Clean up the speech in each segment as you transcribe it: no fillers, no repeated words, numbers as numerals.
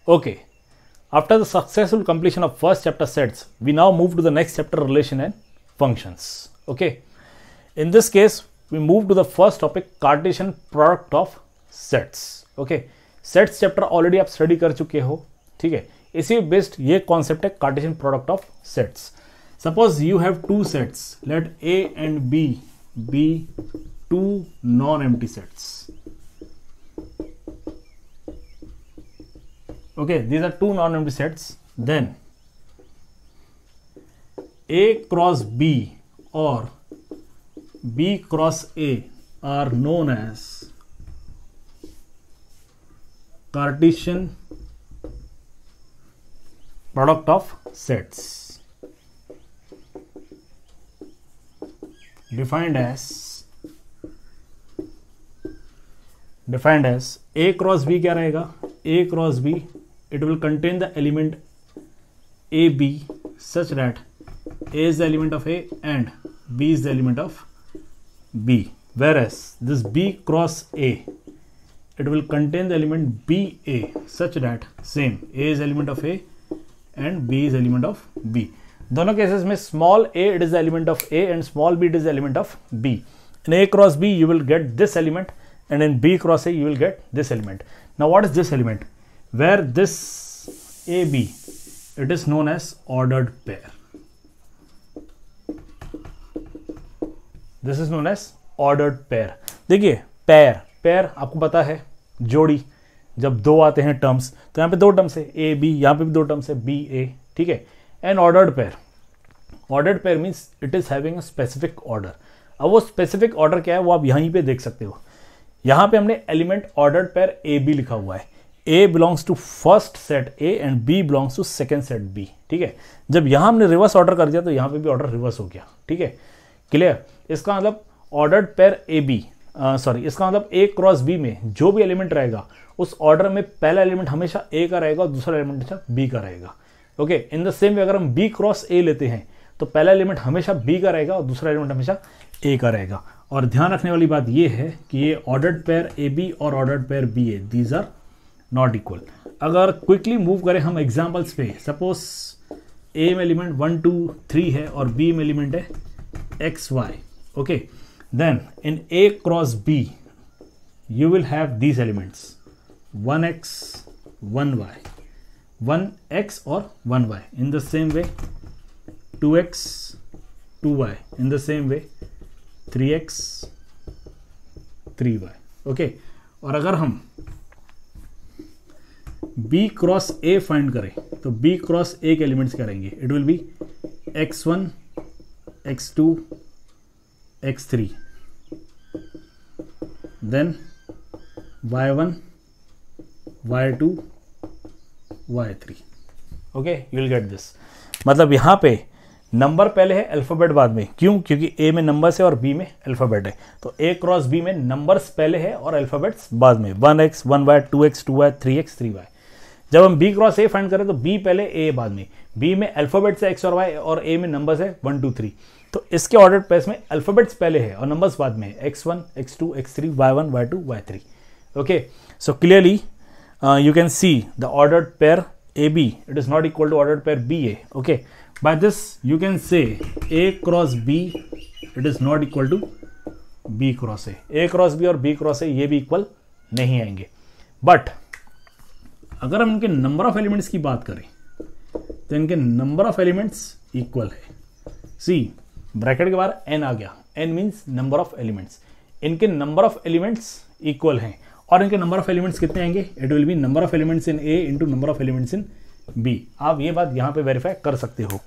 Okay, after the successful completion of first chapter sets, we now move to the next chapter, relation and functions. Okay, in this case we move to the first topic, Cartesian product of sets. Okay, sets chapter already आप study कर चुके हो, ठीक है. इसी based ये concept है Cartesian product of sets. Suppose you have two sets, let A and B be two non empty sets. Okay, these are two non-empty sets. Then A cross B or B cross A are known as Cartesian product of sets, defined as A cross B क्या रहेगा? A cross B, it will contain the element AB such that A is the element of A and B is the element of B, whereas this B cross A, it will contain the element BA such that same A is element of A and B is element of B. दोनों cases में small a it is the element of A and small b it is the element of B. In A cross B you will get this element and in B cross A you will get this element. Now what is this element? Where this AB, it is known as ordered pair. This is known as ordered pair. देखिए pair आपको पता है जोड़ी, जब दो आते हैं terms तो यहाँ पे दो टर्म्स है ए बी, यहाँ पे भी दो टर्म्स है बी ए, ठीक है. And ordered pair means it is having a specific order. अब वो स्पेसिफिक ऑर्डर क्या है वो आप यहीं पे देख सकते हो. यहाँ पे हमने element ordered pair A B लिखा हुआ है. A belongs to first set A and B belongs to second set B, ठीक है. जब यहाँ हमने रिवर्स ऑर्डर कर दिया तो यहाँ पे भी ऑर्डर रिवर्स हो गया, ठीक है. क्लियर. इसका मतलब ऑर्डर्ड पेयर ए बी, इसका मतलब A क्रॉस B में जो भी एलिमेंट रहेगा उस ऑर्डर में पहला एलिमेंट हमेशा A का रहेगा और दूसरा एलिमेंट हमेशा B का रहेगा. ओके, इन द सेम वे अगर हम B क्रॉस A लेते हैं तो पहला एलिमेंट हमेशा B का रहेगा और दूसरा एलिमेंट हमेशा A का रहेगा. और ध्यान रखने वाली बात यह है कि ये ऑर्डर्ड पेयर ए बी और ordered pair B A, these are not equal. अगर क्विकली मूव करें हम एग्जाम्पल्स पे, सपोज ए में एलिमेंट 1 2 3 है और बी में एलिमेंट है x y. Okay, then in A cross B you will have these elements 1x 1y, 1x और 1y. In the same way 2x 2y, in the same way 3x 3y. Okay, और अगर हम B cross A find करें तो B cross A के elements क्या रहेंगे? It will be x1 x2 x3, then y1 y2 y3. Okay, you will get this. मतलब यहाँ पे नंबर पहले है, अल्फाबेट बाद में. क्यों? क्योंकि A में नंबर्स है और B में अल्फाबेट है. तो A क्रॉस B में नंबर्स पहले है और अल्फाबेट्स बाद में. 1x 1y 2x 2y 3x 3y. जब हम B क्रॉस A फाइंड करें तो B पहले A बाद में. B में अल्फाबेट्स है x और y और A में नंबर्स है 1 2 3. तो इसके ऑर्डर पेयर्स में अल्फाबेट्स पहले है और नंबर्स बाद में. x1 x2 x3 y1 y2 y3. Okay, so clearly you can see the ordered pair AB, it is not equal to ordered pair BA. Okay, by this you can say A cross B, it is not equal to B cross A. A cross B और B cross A ये भी equal नहीं आएंगे. But अगर हम इनके number of elements की बात करें तो इनके नंबर ऑफ एलिमेंट्स इक्वल है. सी ब्रैकेट के बाहर n आ गया, n means number of elements. इनके नंबर ऑफ एलिमेंट्स इक्वल हैं और इनके नंबर ऑफ एलिमेंट्स कितने आएंगे? It will B number of elements in A into number of elements in B. आप ये बात यहाँ पे वेरीफाई कर सकते हो.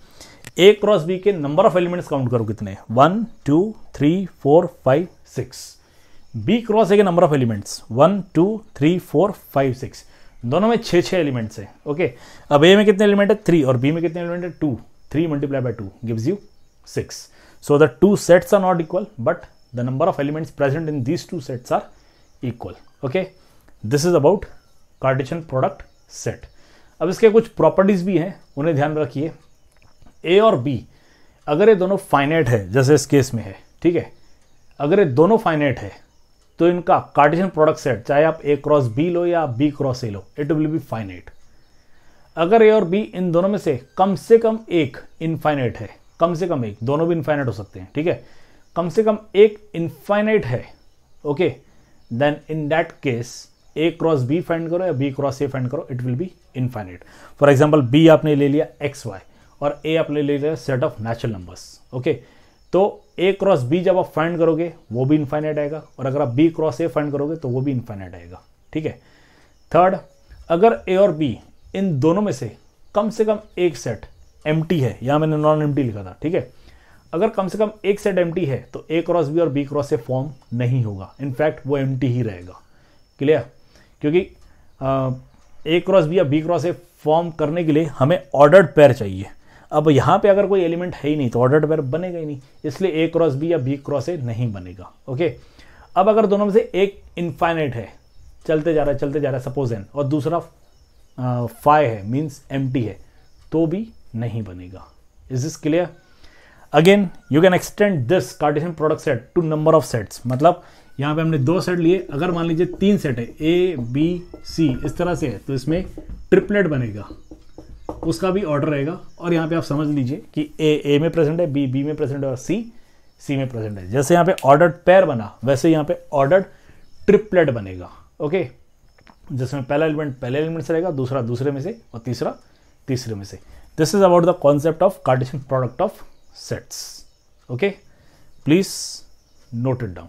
A क्रॉस B के नंबर ऑफ एलिमेंट्स काउंट करो कितने? 1 2 3 4 5 6. B क्रॉस A के नंबर ऑफ एलिमेंट्स 1 2 3 4 5 6. दोनों में 6 एलिमेंट्स है. ओके, अब A में कितने एलिमेंट है? 3 और B में कितने एलिमेंट है? 2. 3 multiply by 2 gives you 6. So the two sets are not equal but the number of elements present in these two sets are equal. Okay, this is about Cartesian product set. अब इसके कुछ properties भी हैं, उन्हें ध्यान रखिए. A और B अगर ये दोनों फाइनाइट है, जैसे इस केस में है, ठीक है, अगर ये दोनों फाइनाइट है तो इनका कार्टेशियन प्रोडक्ट सेट, चाहे आप A क्रॉस B लो या B cross A low, it will be finite. अगर ए और बी इन दोनों में से कम एक इनफाइनाइट है, कम से कम एक, दोनों भी इनफाइनाइट हो सकते हैं, ठीक है, कम से कम एक इनफाइनाइट है, okay, then in that case A cross B find करो या बी क्रॉस ए फाइंड करो, it will be infinite. For example B आपने ले लिया एक्स वाई और ए आपने ले लिया set of natural numbers, okay, तो ए क्रॉस बी जब आप फाइंड करोगे वो भी इनफाइनाइट आएगा, और अगर आप बी क्रॉस ए फाइंड करोगे तो वो भी इनफाइनाइट आएगा, ठीक है। थर्ड, अगर ए और बी इन दोनों में से कम एक सेट एम्प्टी है, यहां मैंने नॉन एम्प्टी लिखा था, ठीक है, अगर कम से कम एक सेट एम्प्टी है तो ए क्रॉस बी और बी क्रॉस ए फॉर्म नहीं होगा, इनफैक्ट वो एम्प्टी ही रहेगा, क्लियर, क्योंकि ए क्रॉस बी या बी क्रॉस ए फॉर्म करने के लिए हमें ऑर्डर्ड पेयर चाहिए। अब यहाँ पे अगर कोई एलिमेंट है ही नहीं तो ऑर्डर्ड पेयर बनेगा ही नहीं, इसलिए ए क्रॉस बी या बी क्रॉस ए नहीं बनेगा, ओके। अब अगर दोनों में से एक इनफाइनाइट है, चलते जा रहा है सपोज एन, और दूसरा फाई है मीन्स एम्प्टी है, तो भी नहीं बनेगा। Is this clear? Again you can extend this Cartesian product set to number of sets. मतलब यहाँ पे हमने 2 सेट लिए, अगर मान लीजिए 3 सेट है, ए बी सी इस तरह से है, तो इसमें ट्रिपलेट बनेगा, उसका भी ऑर्डर रहेगा। और यहाँ पे आप समझ लीजिए कि ए में प्रेजेंट है, बी में प्रेजेंट है और सी में प्रेजेंट है। जैसे यहाँ पे ऑर्डर्ड पेयर बना, वैसे यहाँ पे ऑर्डर्ड ट्रिपलेट बनेगा, ओके, जिसमें पहला एलिमेंट पहले एलिमेंट से रहेगा, दूसरा दूसरे में से और तीसरा तीसरे में से। This is about the concept of Cartesian product of sets, okay, please note it down.